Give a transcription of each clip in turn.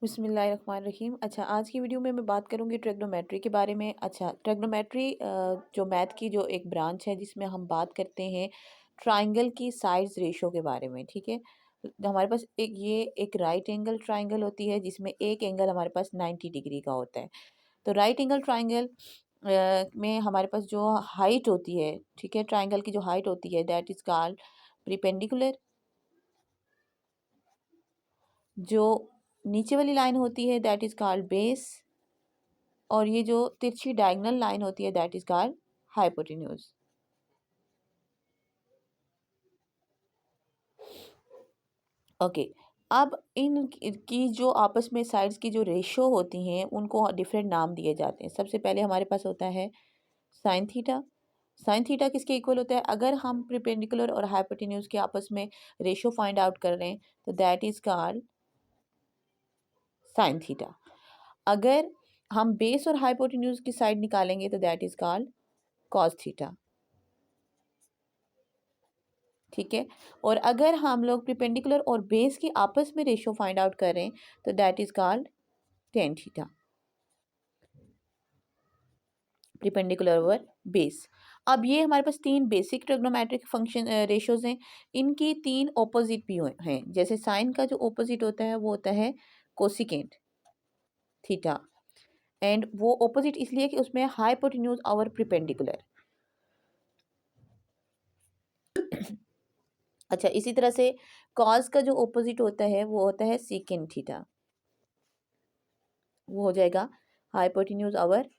बिस्मिल्लाहिर्रहमानिर्रहीम। अच्छा, आज की वीडियो में मैं बात करूंगी ट्रिग्नोमेट्री के बारे में। अच्छा, ट्रिग्नोमेट्री जो मैथ की जो एक ब्रांच है जिसमें हम बात करते हैं ट्राइंगल की साइड्स रेशो के बारे में। ठीक है, हमारे पास एक राइट एंगल ट्राइंगल होती है जिसमें एक एंगल हमारे पास 90 डिग्री का होता है। तो राइट एंगल ट्राइंगल में हमारे पास जो हाइट होती है, ठीक है, ट्राइंगल की जो हाइट होती है दैट इज कॉल्ड प्रीपेंडिकुलर। जो नीचे वाली लाइन होती है दैट इज कॉल्ड बेस, और ये जो तिरछी डायगोनल लाइन होती है that is called hypotenuse. Okay, अब इन की जो आपस में साइड्स की जो रेशो होती हैं उनको डिफरेंट नाम दिए जाते हैं। सबसे पहले हमारे पास होता है साइन थीटा। साइन थीटा किसके इक्वल होता है? अगर हम प्रिपेंडिकुलर और हाइपोटेन्यूज के आपस में रेशो फाइंड आउट कर रहे हैं तो that is called sine theta. अगर हम बेस और हाइपोटेन्यूज की साइड निकालेंगे तो that is called cos theta. ठीक है, और अगर हम लोग प्रिपेंडिकुलर और बेस की आपस में रेशियो फाइंड आउट करें तो that is called tan theta. Perpendicular over base. अब ये हमारे पास तीन बेसिक ट्रिग्नोमेट्रिक फंक्शन रेशियोज हैं। इनकी तीन ऑपोजिट भी हैं। जैसे साइन का जो ऑपोजिट होता है वो होता है कोसिकेंट थीटा, एंड वो ऑपोजिट इसलिए कि उसमें हाइपोटेन्यूज ओवर प्रिपेंडिकुलर। अच्छा, इसी तरह से कॉस का जो ऑपोजिट होता है वो होता है सीकेंट थीटा, वो हो जाएगा हाइपोटेन्यूज ओवर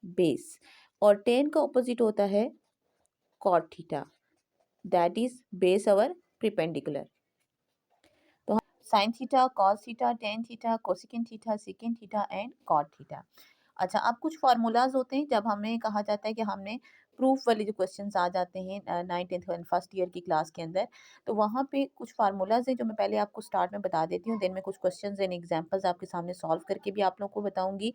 बेस। और टेन का ऑपोजिट होता है cot theta, that is base over perpendicular. तो sine theta, cos theta, tan theta, cosecant theta, secant theta and cot theta. अच्छा, अब कुछ फार्मूलाज होते हैं जब हमें कहा जाता है कि हमने प्रूफ वाले जो क्वेश्चंस आ जाते हैं 9th 10th and first year की क्लास के अंदर, तो वहाँ पे कुछ फार्मूलाज हैं जो मैं पहले आपको स्टार्ट में बता देती हूँ। देन मैं कुछ क्वेश्चंस एंड एग्जांपल्स आपके सामने सॉल्व करके भी आप लोगों को बताऊंगी।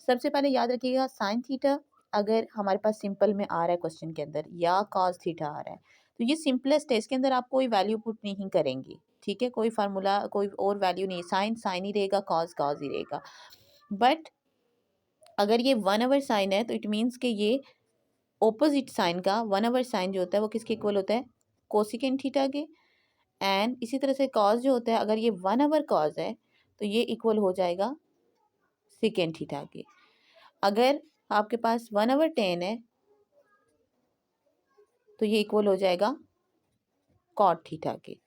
सबसे पहले याद रखिएगा, साइन थीटा अगर हमारे पास सिंपल में आ रहा है क्वेश्चन के अंदर, या कॉस थीटा आ रहा है, तो ये सिंपलेस्ट है, इसके अंदर आप कोई वैल्यू पुट नहीं करेंगे। ठीक है, कोई फार्मूला कोई और वैल्यू नहीं, साइन साइन ही रहेगा, कॉस कॉस ही रहेगा। बट अगर ये 1/, साइन है तो इट मीन्स कि ये ऑपोजिट साइन का 1/, साइन जो होता है वो किसके इक्वल होता है? कोसिकेंट थीटा के। एंड इसी तरह से कॉस जो होता है, अगर ये 1/, कॉस है तो ये इक्वल हो जाएगा सिकेंट थीटा के। अगर आपके पास 1/, टेन है तो ये इक्वल हो जाएगा कॉट थीटा के।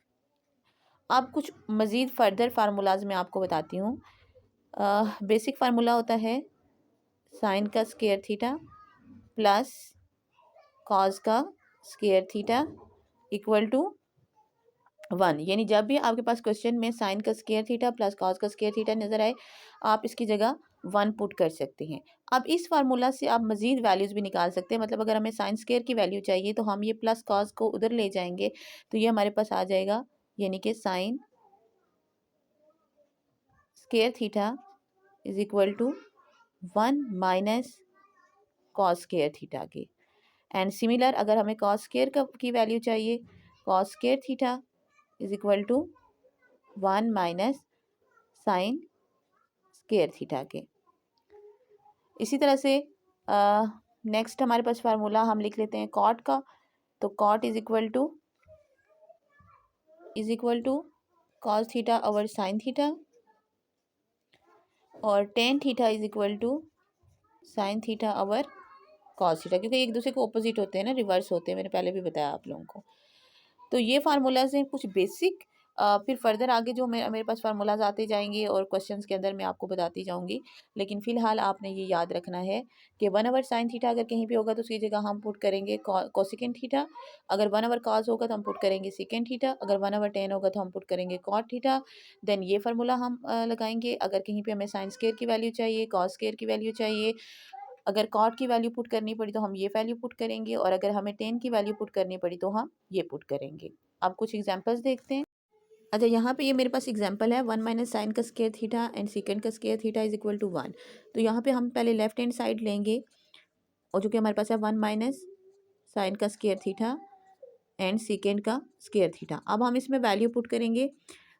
अब कुछ मज़ीद फर्दर फार्मूलाज मैं आपको बताती हूँ। बेसिक फार्मूला होता है साइन का स्क्वायर थीटा प्लस कॉस का स्क्वायर थीटा इक्वल टू 1। यानी जब भी आपके पास क्वेश्चन में साइन का स्क्वायर थीटा प्लस कॉस का स्क्वायर थीटा नजर आए, आप इसकी जगह 1 पुट कर सकते हैं। अब इस फार्मूला से आप मजीद वैल्यूज भी निकाल सकते हैं। मतलब अगर हमें साइन स्क्वायर की वैल्यू चाहिए तो हम ये प्लस कॉस को उधर ले जाएंगे तो ये हमारे पास आ जाएगा, यानी कि sine square theta is equal to 1 minus cos square theta के। एंड सिमिलर अगर हमें कॉस स्क्वायर की वैल्यू चाहिए, cos square theta is equal to 1 minus sine square theta के। इसी तरह से नेक्स्ट हमारे पास फार्मूला हम लिख लेते हैं कॉट का। तो cot is equal to cos theta over sine theta, और tan theta is equal to sine theta over cos theta, क्योंकि एक दूसरे को ऑपोजिट होते हैं ना, रिवर्स होते हैं, मैंने पहले भी बताया आप लोगों को। तो ये फार्मूलाज हैं कुछ बेसिक। फिर फर्दर आगे जो मेरे पास फार्मूलाज आते जाएंगे और क्वेश्चंस के अंदर मैं आपको बताती जाऊंगी। लेकिन फिलहाल आपने ये याद रखना है कि 1/, साइन थीटा अगर कहीं पे होगा तो उसकी जगह हम पुट करेंगे कोसिकेंट थीटा। अगर 1/, कॉस होगा तो हम पुट करेंगे सेकेंड थीटा। अगर 1/, टेन होगा तो हम पुट करेंगे कॉट थीटा। देन ये फार्मूला हम लगाएंगे। अगर कहीं पे हमें साइन स्क्वायर की वैल्यू चाहिए, कॉस स्क्वायर की वैल्यू चाहिए, अगर कॉट की वैल्यू पुट करनी पड़ी तो हम ये वैल्यू पुट करेंगे, और अगर हमें टेन की वैल्यू पुट करनी पड़ी तो हम ये पुट करेंगे। अब कुछ एग्जांपल्स देखते हैं। अच्छा, यहाँ पे ये मेरे पास एग्जांपल है 1 माइनस साइन का स्क्वायर थीटा एंड सेकेंड का square theta is equal to 1। तो यहाँ पे हम पहले लेफ्ट हैंड साइड लेंगे, और जो कि हमारे पास है 1 माइनस साइन का स्क्वायर थीटा एंड सेकेंड का स्क्वायर थीटा। अब हम इसमें वैल्यू पुट करेंगे।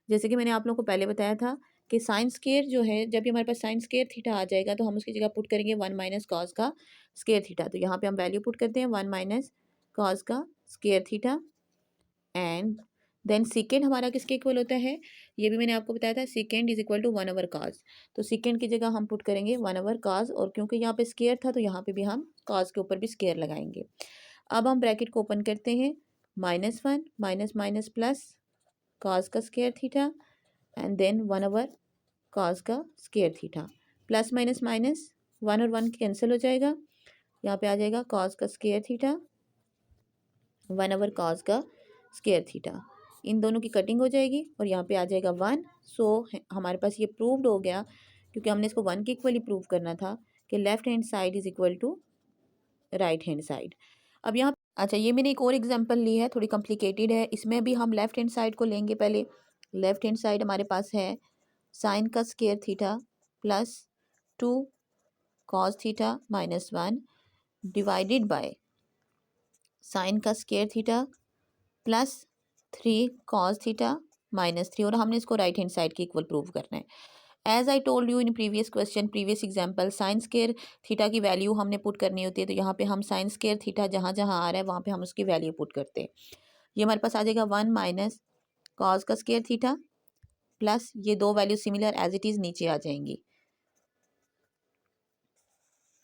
जैसे कि मैंने आप लोगों को पहले बताया था कि साइन स्केयर जो है, जब भी हमारे पास साइन स्केयर थीटा आ जाएगा तो हम उसकी जगह पुट करेंगे 1 माइनस कॉस का स्केयर थीटा। तो यहाँ पे हम वैल्यू पुट करते हैं 1 माइनस कॉस का square theta. And then secant हमारा किसके इक्वल होता है, ये भी मैंने आपको बताया था, secant is equal to 1 over cos. तो सेकेंड की जगह हम पुट करेंगे 1 ओवर कॉस, और क्योंकि यहाँ पे स्केयर था तो यहाँ पे भी हम कॉस के ऊपर भी स्केयर लगाएंगे। अब हम ब्रैकेट को ओपन करते हैं, -1 माइनस माइनस प्लस कॉस का square theta and then 1 over cos का square theta. Plus minus minus 1 और 1 कैंसिल हो जाएगा, यहाँ पे आ जाएगा कॉस का स्केयर थीटा 1 ओवर कॉस का स्केयर थीटा। इन दोनों की कटिंग हो जाएगी और यहाँ पे आ जाएगा 1। सो हमारे पास ये प्रूव्ड हो गया, क्योंकि हमने इसको 1 के इक्वली प्रूव करना था कि left hand side is equal to right hand side. अब यहाँ अच्छा, ये मैंने एक और एग्जांपल ली है, थोड़ी कॉम्प्लिकेटेड है। इसमें भी हम लेफ्ट हैंड साइड को लेंगे। पहले लेफ्ट हैंड साइड हमारे पास है साइन का square theta plus 2 cos theta minus 1 divided by sine का square theta plus 3 cos theta minus 3, और हमने इसको राइट हैंड साइड के इक्वल प्रूव करना है। As I told you in previous question, previous example, sine square theta की value हमने put करनी होती है। तो यहाँ पे हम साइन स्केयर थीटा जहाँ जहाँ आ रहा है वहाँ पे हम उसकी वैल्यू पुट करते हैं। ये हमारे पास आ जाएगा 1 माइनस कॉस का स्केयर थीटा प्लस ये दो value similar as it is नीचे आ जाएंगी।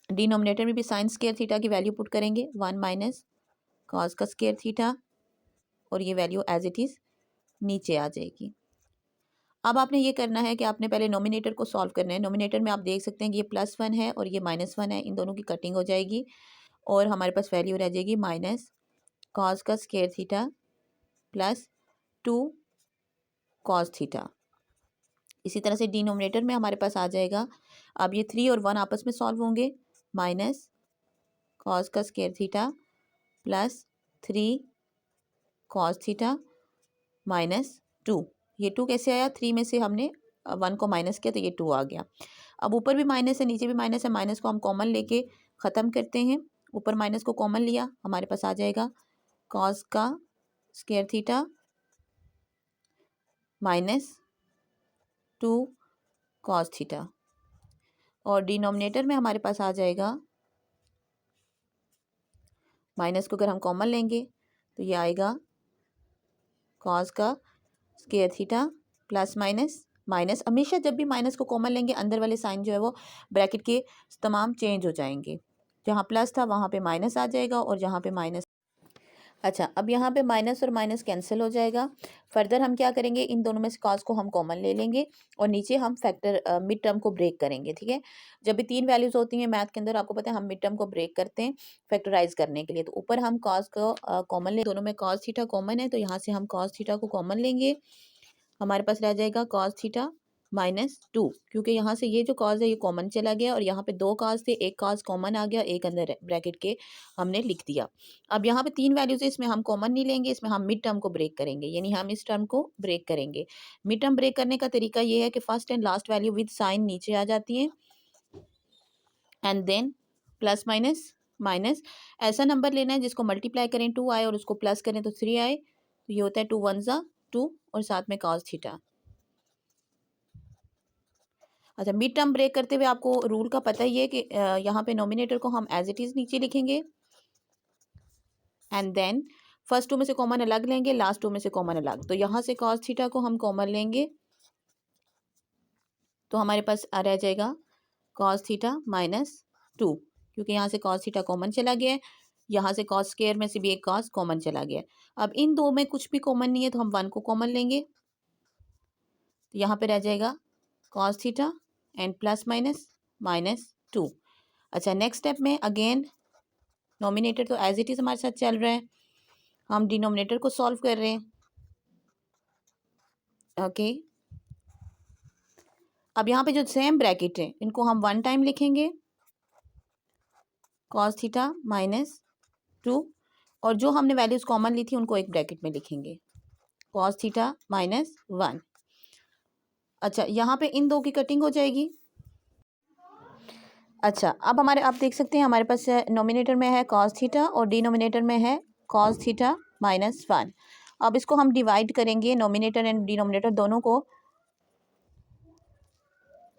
डिनोमिनेटर में भी साइन स्केयर थीटा की वैल्यू पुट करेंगे 1 माइनस कॉस का स्केयर थीटा, और ये वैल्यू एज इट इज़ नीचे आ जाएगी। अब आपने ये करना है कि आपने पहले नोमिनेटर को सॉल्व करना है। नोमिनेटर में आप देख सकते हैं कि ये +1 है और ये -1 है, इन दोनों की कटिंग हो जाएगी और हमारे पास वैल्यू रह जाएगी माइनस कॉस का square theta plus 2 cos theta. इसी तरह से डिनोमिनेटर में हमारे पास आ जाएगा, अब ये 3 और 1 आपस में सॉल्व होंगे, माइनस कॉस का square theta plus 3 cos theta minus 2। ये 2 कैसे आया, 3 में से हमने 1 को माइनस किया तो ये 2 आ गया। अब ऊपर भी माइनस है नीचे भी माइनस है, माइनस को हम कॉमन लेके ख़त्म करते हैं। ऊपर माइनस को कॉमन लिया, हमारे पास आ जाएगा कॉस का square theta minus 2 cos theta, और डिनोमिनेटर में हमारे पास आ जाएगा, माइनस को अगर हम कॉमन लेंगे तो ये आएगा कॉस का square theta plus minus minus, हमेशा जब भी माइनस को कॉमन लेंगे अंदर वाले साइन जो है वो ब्रैकेट के तमाम चेंज हो जाएंगे। जहाँ प्लस था वहाँ पे माइनस आ जाएगा और जहाँ पे माइनस, अच्छा अब यहाँ पे माइनस और माइनस कैंसिल हो जाएगा। फर्दर हम क्या करेंगे, इन दोनों में से कॉस को हम कॉमन ले लेंगे और नीचे हम फैक्टर मिड टर्म को ब्रेक करेंगे। ठीक है, जब भी 3 वैल्यूज होती हैं मैथ के अंदर, आपको पता है हम मिड टर्म को ब्रेक करते हैं फैक्टराइज करने के लिए। तो ऊपर हम कॉस को कॉमन ले, दोनों में कॉस थीटा कॉमन है तो यहाँ से हम कॉस थीटा को कॉमन लेंगे, हमारे पास रह जाएगा कॉस थीटा -2, क्योंकि यहाँ से ये जो कॉस है ये कॉमन चला गया और यहाँ पे 2 कॉस थे, एक कॉस कॉमन आ गया, एक अंदर ब्रैकेट के हमने लिख दिया। अब यहाँ पे 3 वैल्यूज है, इसमें हम कॉमन नहीं लेंगे, इसमें हम मिड टर्म को ब्रेक करेंगे, यानी हम इस टर्म को ब्रेक करेंगे। मिड टर्म ब्रेक करने का तरीका ये है कि first and last value with sine नीचे आ जाती है and then plus minus minus, ऐसा नंबर लेना है जिसको मल्टीप्लाई करें 2 आए और उसको प्लस करें तो 3 आए। तो ये होता है 2 1 ज़ा 2 और साथ में कॉस थीटा। अच्छा, मिड टर्म ब्रेक करते हुए आपको रूल का पता ही है कि यहाँ पे नोमिनेटर को हम एज इट इज़ नीचे लिखेंगे एंड देन फर्स्ट 2 में से कॉमन अलग लेंगे, लास्ट 2 में से कॉमन अलग। तो यहाँ से कॉस थीटा को हम कॉमन लेंगे तो हमारे पास आ रह जाएगा कॉस थीटा -2, क्योंकि यहाँ से कॉस थीटा कॉमन चला गया है, यहाँ से कॉस स्क्वायर में से भी एक कॉस कॉमन चला गया है। अब इन दो में कुछ भी कॉमन नहीं है तो हम 1 को कॉमन लेंगे, तो यहाँ पे रह जाएगा cos theta and plus minus -2। अच्छा, नेक्स्ट स्टेप में अगेन नोमिनेटर तो एज इट इज़ हमारे साथ चल रहा है, हम डिनोमिनेटर को सॉल्व कर रहे हैं। ओके, अब यहाँ पे जो सेम ब्रैकेट है इनको हम 1 टाइम लिखेंगे कॉस थीटा -2, और जो हमने वैल्यूज कॉमन ली थी उनको एक ब्रैकेट में लिखेंगे कॉस थीटा -1। अच्छा, यहाँ पे इन दो की कटिंग हो जाएगी। अच्छा, अब हमारे आप देख सकते हैं हमारे पास नोमिनेटर में है कॉस थीटा और डिनोमिनेटर में है कॉस थीटा -1। अब इसको हम डिवाइड करेंगे, नोमिनेटर एंड डिनोमिनेटर दोनों को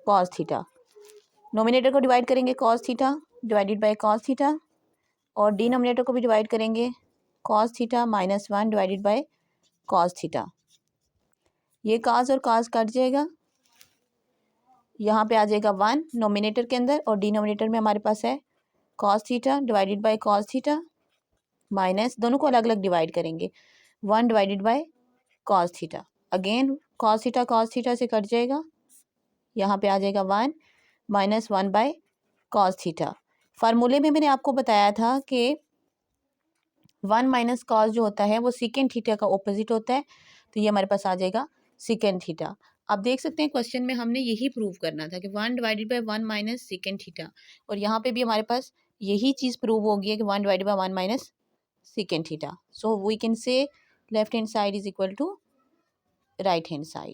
कॉस थीटा। नोमिनेटर को डिवाइड करेंगे cos theta divided by cos theta, और डिनोमिनेटर को भी डिवाइड करेंगे cos theta minus 1 divided by cos theta. ये कॉस और कॉस कट जाएगा, यहाँ पे आ जाएगा 1 नोमिनेटर के अंदर, और डिनोमिनेटर में हमारे पास है cos theta divided by cos theta minus, दोनों को अलग अलग डिवाइड करेंगे, 1 divided by cos theta. Again cos theta से कट जाएगा, यहाँ पे आ जाएगा 1 माइनस 1 बाय कॉस थीटा। फार्मूले में मैंने आपको बताया था कि 1 माइनस कॉस जो होता है वो सीकेंड थीटा का ऑपोजिट होता है, तो ये हमारे पास आ जाएगा सीकेंड थीटा। आप देख सकते हैं क्वेश्चन में हमने यही प्रूव करना था कि 1 divided by 1 minus secant theta, और यहाँ पे भी हमारे पास यही चीज़ प्रूव होगी है कि 1 divided by 1 minus secant theta. So we can say left hand side is equal to right hand side.